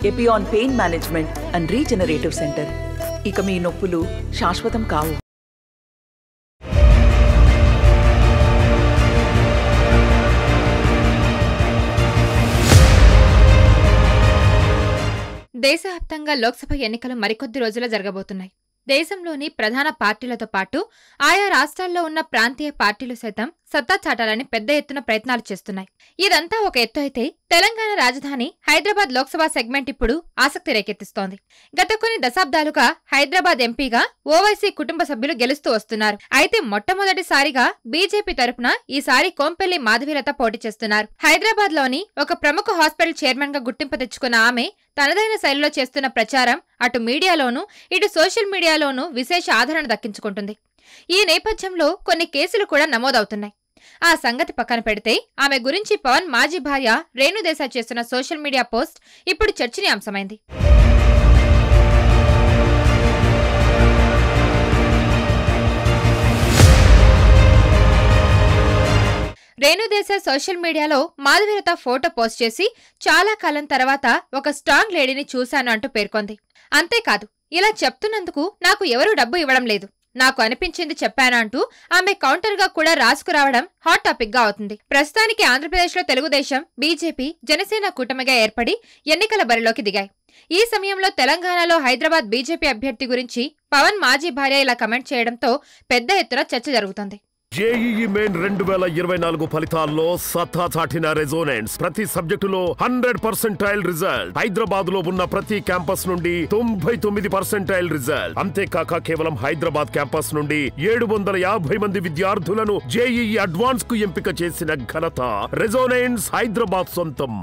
Epione pain management and regenerative centre. ఇక మీ నొప్పులు శాశ్వతం కావు. దేశవ్యాప్తంగా లోక్సభ ఎన్నికలు మరికొద్ది రోజుల్లో జరగబోతున్నాయి. దేశంలోని ప్రధాన పార్టీలతో పాటు ఆయా రాష్ట్రాల్లో ఉన్న ప్రాంతీయ పార్టీలు సైతం సత్తా చాటాలని పెద్ద ఎత్తున ప్రయత్నాలు చేస్తున్నాయి. ఇదంతా ఒక ఎత్తు అయితే తెలంగాణ రాజధాని హైదరాబాద్ లోక్సభ సెగ్మెంట్ ఇప్పుడు ఆసక్తి రేకెత్తిస్తోంది. గత కొన్ని దశాబ్దాలుగా హైదరాబాద్ ఎంపీగా ఓవైసీ కుటుంబ సభ్యులు గెలుస్తూ వస్తున్నారు. అయితే మొట్టమొదటిసారిగా బీజేపీ తరపున ఈసారి కోంపెల్లి మాధవీలత పోటీ చేస్తున్నారు. హైదరాబాద్ లోని ఒక ప్రముఖ హాస్పిటల్ చైర్మన్ గా గుర్తింపు తెచ్చుకున్న ఆమె తనదైన శైలిలో చేస్తున్న ప్రచారం అటు మీడియాలోనూ ఇటు సోషల్ మీడియాలోనూ విశేష ఆదరణ దక్కించుకుంటుంది. ఈ నేపథ్యంలో కొన్ని కేసులు కూడా నమోదవుతున్నాయి. ఆ సంగతి పక్కన పెడితే ఆమె గురించి పవన్ మాజీ భార్య రేణుదేశాయ్ చేస్తున్న సోషల్ మీడియా పోస్ట్ ఇప్పుడు చర్చనీయాంశమైంది. రేణుదేశాయ్ సోషల్ మీడియాలో మాధవీలత ఫోటో పోస్ట్ చేసి చాలా కాలం తర్వాత ఒక స్ట్రాంగ్ లేడీని చూశాను అంటూ పేర్కొంది. అంతేకాదు, ఇలా చెప్తున్నందుకు నాకు ఎవరూ డబ్బు ఇవ్వడం లేదు, నాకు అనిపించింది చెప్పాను అంటూ ఆమె కౌంటర్ గా కూడా రాసుకురావడం హాట్ టాపిక్ గా అవుతుంది. ప్రస్తుతానికి ఆంధ్రప్రదేశ్ లో తెలుగుదేశం, బీజేపీ, జనసేన కూటమిగా ఏర్పడి ఎన్నికల బరిలోకి దిగాయి. ఈ సమయంలో తెలంగాణలో హైదరాబాద్ బీజేపీ అభ్యర్థి గురించి పవన్ మాజీ భార్య ఇలా కమెంట్ చేయడంతో పెద్ద ఎత్తున చర్చ జరుగుతుంది. జేఈఈ మెయిన్ 2024 ఫలితాల్లో సత్తా చాటిన రెజోనెన్స్ ప్రతి సబ్జెక్టులో 100% రిజల్ట్. హైదరాబాద్ లో ఉన్న ప్రతి క్యాంపస్ నుండి 99% రిజల్ట్. అంతేకాక కేవలం హైదరాబాద్ క్యాంపస్ నుండి 750 మంది విద్యార్థులను జేఈఈ అడ్వాన్స్ కు ఎంపిక చేసిన ఘనత రెజోనెన్స్ హైదరాబాద్ సొంతం.